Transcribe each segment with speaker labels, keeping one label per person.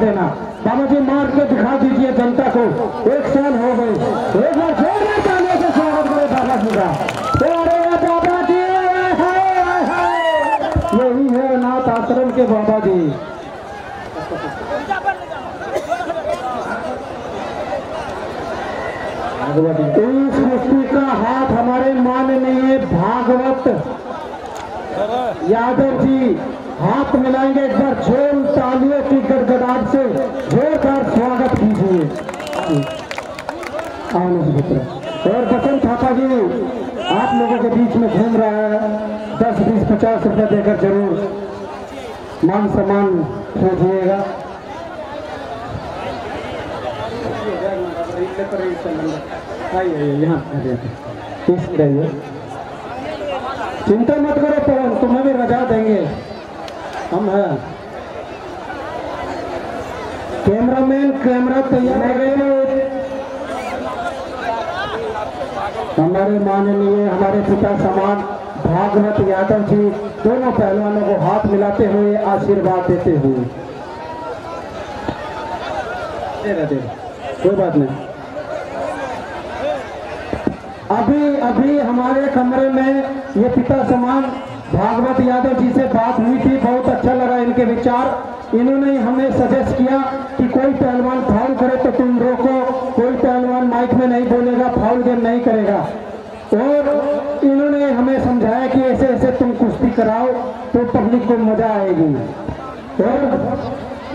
Speaker 1: देना। बाबा जी मार के दिखा दीजिए जनता को, 1 साल हो गए। एक बार जोरदार तालियों से स्वागत करें बाबा जी का। अरे बाबा जी, यही है अनाथ आश्रम के बाबा जी। इस कुश्ती का हाथ हमारे माननीय भागवत यादव जी हाथ मिलाएंगे। एक बार जोर तालियों की गड़गड़ाहट से जोरदार स्वागत कीजिए। और बसंत थापा जी आप लोगों के बीच में घूम रहा है, 10, 20, 50 रुपए देकर जरूर मान सम्मान भेजिएगा। यहाँ रहिए, चिंता मत करो पवन, तुम्हें भी रजा देंगे हम है। कैमरामैन कैमरा तैयार है। हमारे माननीय हमारे पिता समान भागवत यादव जी दोनों पहलवानों को हाथ मिलाते हुए आशीर्वाद देते हुए। कोई बात नहीं। अभी हमारे कमरे में ये पिता समान भागवत यादव जी से बात हुई थी, बहुत अच्छा लगा इनके विचार। इन्होंने हमें सजेस्ट किया कि कोई पहलवान फाउल करे तो तुम रोको, कोई पहलवान माइक में नहीं बोलेगा, फाउल गेम नहीं करेगा। और इन्होंने हमें समझाया कि ऐसे ऐसे तुम कुश्ती कराओ तो पब्लिक को मजा आएगी। और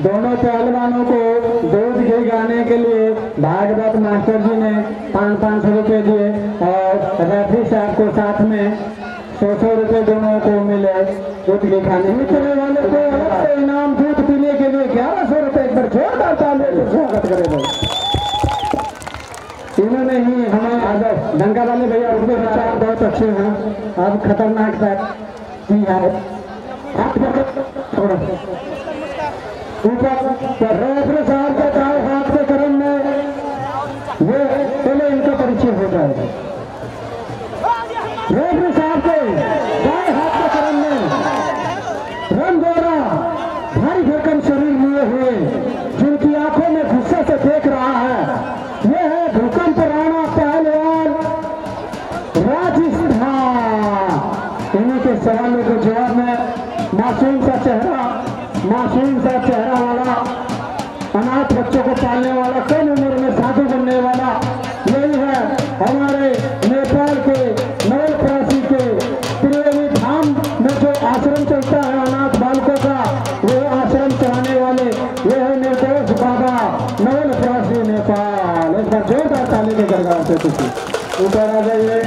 Speaker 1: दोनों पहलवानों को दूध घी गाने के लिए भागवत मास्टर जी ने 500 रुपये दिए और रेफरी साहब को साथ में 100 रुपये दोनों को मिले दूध घी खाने में। चले वाले को अलग से इनाम दूध पीने के लिए 1100 रुपये। एक बार जोरदार तालियों से स्वागत करें भाई। इन्होंने ही हमें आदर डंका वाले भैया, उनके विचार बहुत अच्छे हैं। अब खतरनाक बात ही है थोड़ा ऊपर रेफरी साहब के दाएं हाथ के क्रम में ये पहले इनका परिचय हो जाएगा। रेफरी साहब के दाएं हाथ के क्रम में रन द्वारा भारी भरकम शरीर लिए हुए, जिनकी आंखों में गुस्से से देख रहा है, ये है भूकंप राणा पहलवान राजस्थान। इन्हीं के सवालों के जवाब में मासूम सा चेहरा वाला, अनाथ बच्चों को पालने वाला, कम उम्र में साधु बनने वाला, यही है हमारे नेपाल के नवलपरासी के त्रिवेणी धाम में जो आश्रम चलता है अनाथ बालकों का, वो आश्रम चलाने वाले ये है निर्दोष बाबा नवलपरासी नेपाल। एक बार जोरदार ताली के गड़गड़ाते तुझे ऊपर आ जाइए।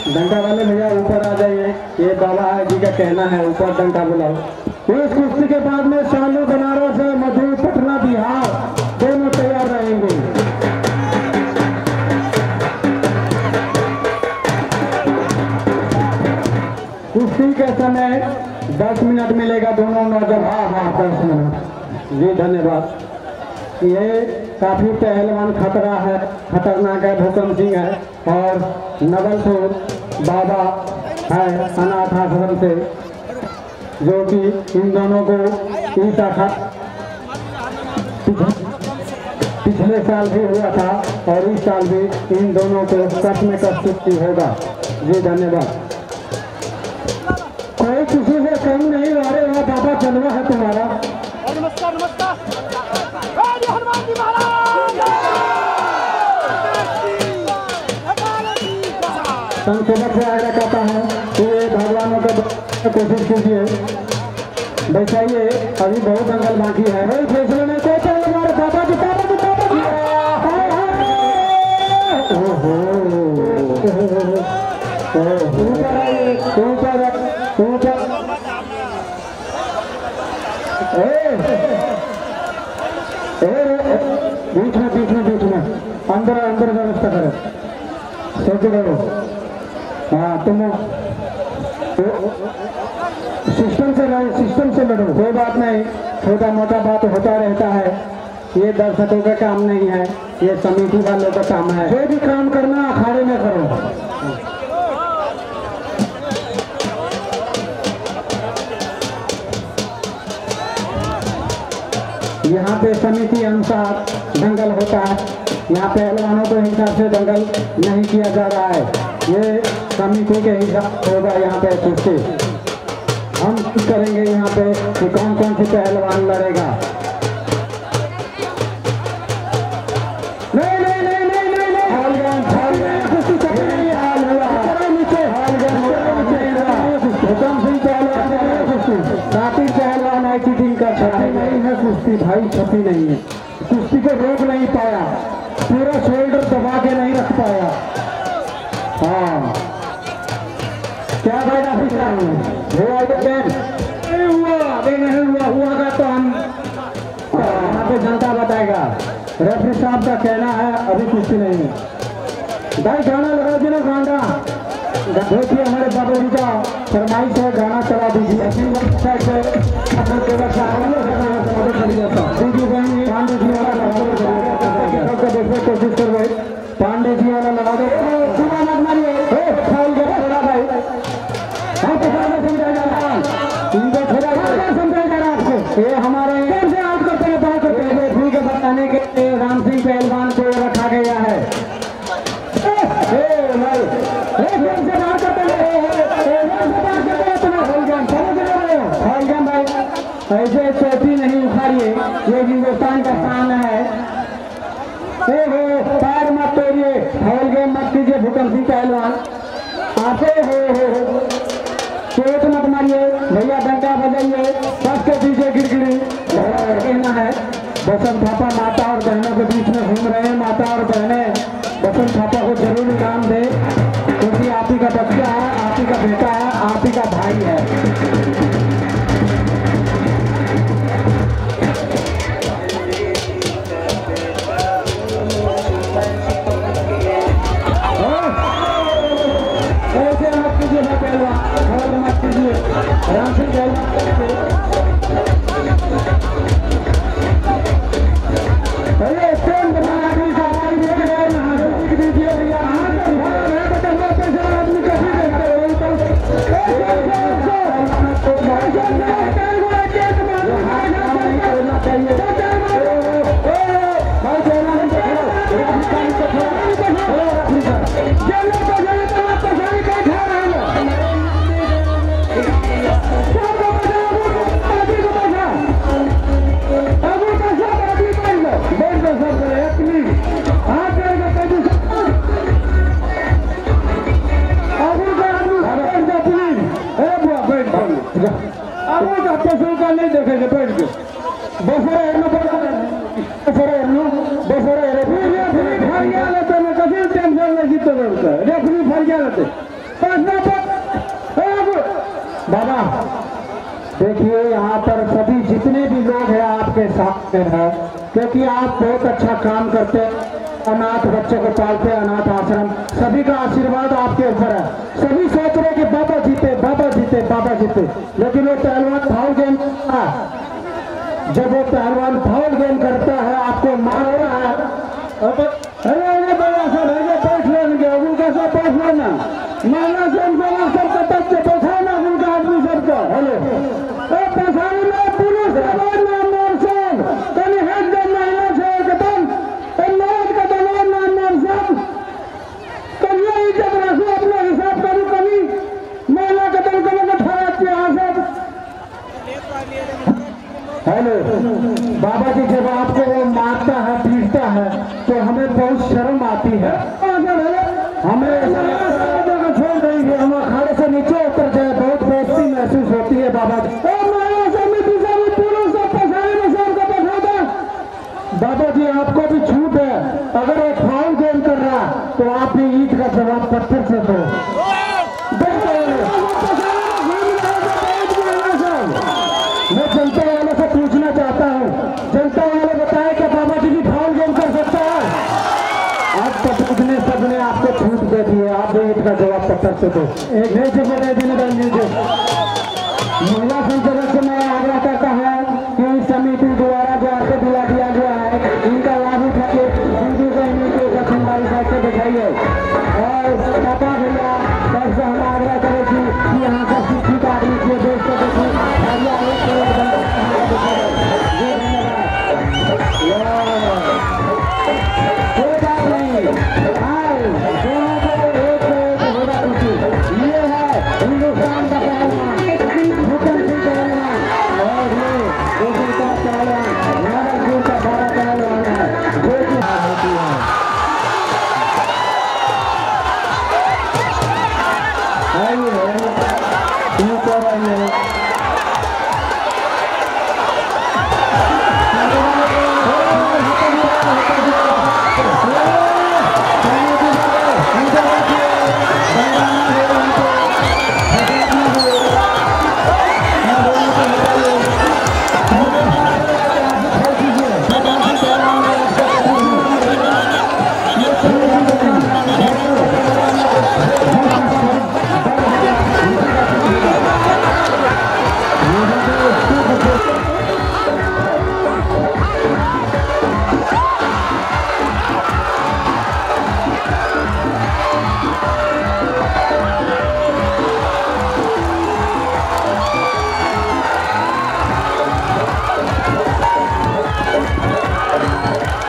Speaker 1: डंका वाले भैया ऊपर आ जाइए, ये बाबा जी का कहना है ऊपर डंका बुलाओ। इस कुश्ती के बाद में शालू बनारस है, मधु पटना बिहार दोनों तैयार रहेंगे। कुश्ती के समय 10 मिनट मिलेगा दोनों नौजवान। हाँ 10 मिनट जी, धन्यवाद। ये काफी पहलवान खतरा है, खतरनाक है, भूकंप सिंह है और नवलपुर बाबा है अनाथ आश्रम से, जो कि इन दोनों को इस शाखा पिछले साल भी हुआ था और इस साल भी इन दोनों को कस में कस कुश्ती होगा जी। धन्यवाद। कोई किसी से कम नहीं, अरे वह बाबा जलवा है तुम्हारा। नमस्कार नमस्कार। हनुमान जी महाराज संसेवक से आग्रह करता है कि ये भगवानों का कोशिश कीजिए, बैठाइए, अभी बहुत दंगल बाकी है। वही फैसले में कहते हैं हमारे बाबा जी बीच में अंदर व्यवस्था करो, सज्ज करो। हाँ तुम सिस्टम से लड़ो, कोई बात नहीं, छोटा मोटा बात होता रहता है। ये दर्शकों का काम नहीं है, ये समिति वालों का काम है। जो भी काम करना अखाड़े में करो। यहाँ पे समिति अनुसार दंगल होता है। यहाँ पहलवानों के हिसाब से दंगल नहीं किया जा रहा है, ये समिति के हिसाब होगा। यहाँ पे कुश्ती हम करेंगे यहाँ पे कि कौन कौन से पहलवान लड़ेगा। नहीं नहीं नहीं नहीं नहीं नहीं हाल गए कुश्ती चल रही है। हाल हुआ नीचे हाल गए हुकम सिंह पहलवान कुश्ती साथी पहलवान है। चीटिंग का छठी नहीं है कुश्ती भाई, छठी नहीं है। कुश्ती को रोक नहीं पाया, पूरा शोल्डर दबा के नहीं रख पाया। हाँ क्या फायदा हुआ नहीं हुआ हुआ का तो हम यहाँ पे जनता बताएगा। रेफरी साहब का कहना है अभी कुश्ती नहीं है। भाई गाना लगा देना, गाना देखिए हमारे बाबू जी का फरमाइश है, गाना चला दीजिए। पांडे जी वाला कोशिश कर भाई, पांडे जी वाला लगा दो। ये हमारे से आउट करते हैं, बात करते हैं। रेफरी के बताने के लिए राम सिंह पहलवान को रखा गया है। ऐसे चौथी नहीं उखाड़िए, ये हिंदुस्तान का शान है। पैर मत तोड़िए, फॉल गेम मत कीजिए भूकंप सिंह पहलवान। आते हो चोट मत मारिए भैया, डंडा बजाइए, सबके पीछे गिड़गिड़ी कहना है। बसंत थापा माता और बहनों के बीच में घूम रहे हैं। माता और बहनें बसंत थापा को जरूर इनाम दे, क्योंकि आप ही का बच्चा है, आप ही का बेटा है, आप ही का भाई है। राम सिंह नहीं देखेंगे बैठ के बाबा देखिए, यहाँ पर सभी जितने भी लोग हैं आपके साथ में है, क्योंकि आप बहुत अच्छा काम करते हैं। अनाथ बच्चों को पालते हैं, अनाथ आश्रम, सभी का आशीर्वाद आपके ऊपर है। सभी सोच रहे कि बाबा जीते बाबा जीते बाबा जीते, लेकिन वो पहलवान फाउल गेम करता है। जब वो पहलवान फाउल गेम करता है, आपको मार रहा है, अरे बड़ा सा भेजे बैठ लेंगे, उनका सब बैठ लेना, माना से उनका सबका बच्चे बैठाना, उनका आदमी सबका हेलो पसारी में पुलिस हेलो बाबा जी, जब आपको वो मारता है पीटता है तो हमें बहुत शर्म आती है। हमें छोड़ देंगे, हम अखाड़े से नीचे उतर जाए, बहुत बेइज्जती महसूस होती है बाबा जी। बाबा जी आपको भी छूट है, अगर वो फाउल गेम कर रहा तो आप भी ईट का जवाब पत्थर से दो। मैं जनता वालों से पूछना चाहता हूँ, जनता वाले बताए कि बाबा जी भी फाउल गेम कर सकता है? आज तक पूछने सबने आपको छूट दे दी है, आप भी ईट का जवाब पत्थर से दो। एक नहीं से बता देने दीजिए। महिला संसद से मैं आग्रह करता है कि समिति द्वारा जो आपको दिला दिया गया है, इनका लाभ उठाइए, हिंदू का इनके दक्षिण भाई साहब से दिखाइए और पापा भैया